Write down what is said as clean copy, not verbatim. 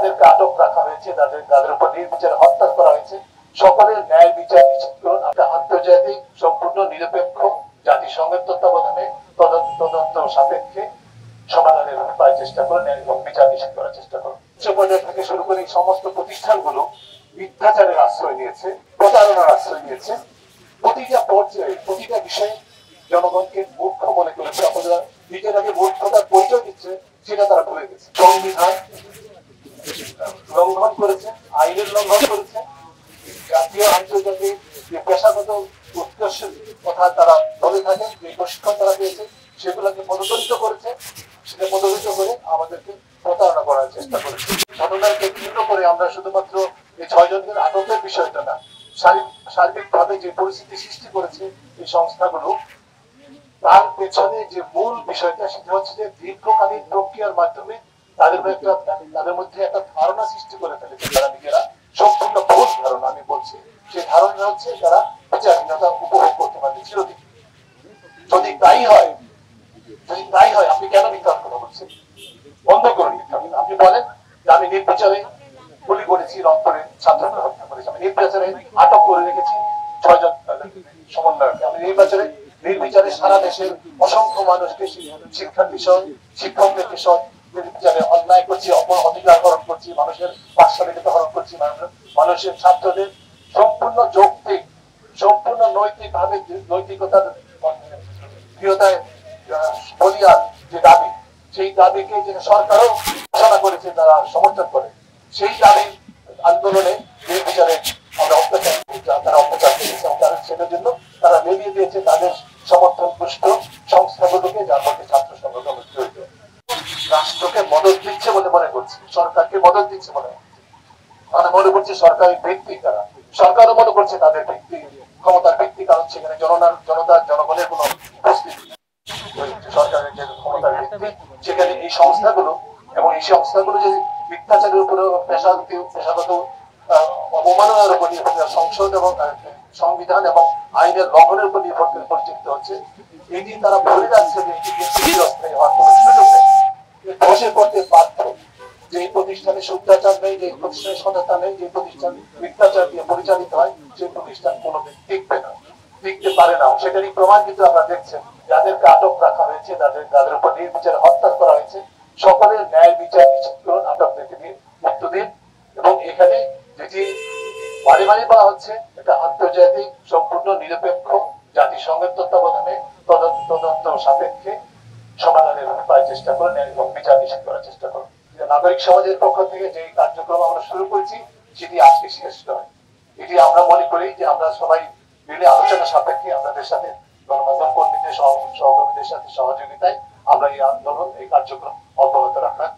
যাদেরকে আটক রাখা হয়েছে, যাদের উপর নির্বিচারে হত্যা করা হয়েছে, সকলের ন্যায় বিচার নিশ্চিত করুন। আমরা আন্তর্জাতিক সম্পূর্ণ নিরপেক্ষ জাতিসংঘের তত্ত্বাবধানে তদন্ত সাপেক্ষে সমাধানের উপায় চেষ্টা করুন এবং বিচার নিশ্চিত করার চেষ্টা করুন। উচ্চ পর্যায় থেকে শুরু করে এই সমস্ত প্রতিষ্ঠানগুলো মিথ্যাচারের আশ্রয় নিয়েছে, প্রতারণার আশ্রয় নিয়েছে। প্রতিটা পর্যায়ে প্রতিটা বিষয়ে জনগণকে মূর্খ মনে করেছে, অথবা নিজের আগে মূর্খতার পরিচয় দিচ্ছে সেটা তারা ভুলে গেছে। সংবিধান লঙ্ঘন করেছে, আইনের লঙ্ঘন করেছে, জাতীয় আন্তর্জাতিক যে পেশাগত উৎকর্ষের কথা তারা বলে থাকেন, যে প্রশিক্ষণ তারা পেয়েছে সেগুলোকে পদদলিত করেছে। সেটা পদদলিত করে আমাদেরকে প্রতারণা করার চেষ্টা করেছে। ঘটনাকে কেন্দ্র করে আমরা শুধুমাত্র এই 6 জনের আটকের বিষয়টা না, সার্বিকভাবে যে পরিস্থিতি সৃষ্টি করেছে এই সংস্থাগুলো, তার পেছনে যে মূল বিষয়টা সেটা হচ্ছে যে দীর্ঘকালীন প্রক্রিয়ার মাধ্যমে তাদের মধ্যে একটা ধারণা সৃষ্টি করে ফেলেছে, তারা নিজেরা সম্পূর্ণ ভুল ধারণা। আমি বলছি সেই ধারণা হচ্ছে তারা বিচারহীনতা উপভোগ করতে পারবে চিরদিন। যদি তাই হয় আপনি কেন মিথ্যা কথা বলছেন? বন্ধ করুন মিথ্যা। আপনি বলেন যে আমি নির্বিচারে গুলি করেছি, রংপুরে ছাত্রকে হত্যা করেছি, আমি নির্বিচারে আটক করে রেখেছি 6 জন সমন্বয়কে, আমি নির্বিচারে সারা দেশের অসংখ্য মানুষকে শিক্ষার বিষয়, শিক্ষকদের বিষয় নির্বিচারে অন্যায় করছি, অধিকার হরণ করছি, মানুষের পাঠশালীতে হরণ করছি, মানুষের ছাত্রদের সম্পূর্ণ যৌক্তিক, সম্পূর্ণ নৈতিকভাবে নৈতিকতার প্রিয়তায় বলিয়ান যে দাবি, সেই দাবিকে যে সরকারও ঘোষণা করেছে, তারা সমর্থন করে, সেই দাবি আন্দোলনে নির্বিচারে আমরা তারা অত্যাচার করেছে এবং তাদের সেটার জন্য তারা লেলিয়ে দিয়েছে তাদের সমর্থন পুষ্ট সংস্থাগুলোকে, যার মধ্যে ছাত্র সংগঠন জড়িত। রাষ্ট্রকে মদত দিচ্ছে বলে মনে করছে, সরকারকে মদত দিচ্ছে মনে হচ্ছে, মানে মনে করছে সরকারি ব্যক্তি, তারা সরকারও মনে করছে তাদের ব্যক্তি ক্ষমতার ব্যক্তি, কারণ সেখানে জনগণের কোন উপস্থিতি সরকারের যে ক্ষমতার ব্যক্তি, সেখানে এই সংস্থাগুলো এবং এই সংস্থাগুলো যে মিথ্যাচারের উপরে পেশাগত অবমাননার উপর নির্ভর, সংসদ এবং সংবিধান এবং আইনের লঙ্ঘনের উপর নির্ভর করে পরিচালিত হচ্ছে, এটি তারা ভুলে যাচ্ছে যে এটি চিরস্থায়ী হওয়ার কোনো সুযোগ নেই। ধসে পড়তে বাধ্য। যে প্রতিষ্ঠানে শুদ্ধাচার নেই, যে প্রতিষ্ঠানে সততা নেই, যে প্রতিষ্ঠান মিথ্যাচার দিয়ে পরিচালিত হয়, সেই প্রতিষ্ঠান কোনোদিন টিকবে না, টিকতে পারে না। সেটারই প্রমাণ কিন্তু আমরা দেখছেন, যাদেরকে আটক রাখা হয়েছে, যাদের উপর নির্বিচারে হত্যা করা হয়েছে, সকলের ন্যায় বিচার নিশ্চিত করুন, আটকদেরকে দিয়ে মুক্ত দিন। এবং এখানে যেটি বারে বারে বলা হচ্ছে, এটা আন্তর্জাতিক সম্পূর্ণ নিরপেক্ষ জাতিসংঘের তত্ত্বাবধানে তদন্ত সাপেক্ষে সমাধানের উপায় চেষ্টা করুন এবং বিচার নিশ্চিত করার চেষ্টা করুন। নাগরিক সমাজের পক্ষ থেকে যে কার্যক্রম আমরা শুরু করেছি সেটি আজকে শেষ নয়। এটি আমরা মনে করি যে আমরা সবাই মিলে আলোচনা সাপেক্ষে আপনাদের সাথে, গণমাধ্যম কর্মীদের সহকর্মীদের সাথে সহযোগিতায় আমরা এই আন্দোলন, এই কার্যক্রম অব্যাহত রাখার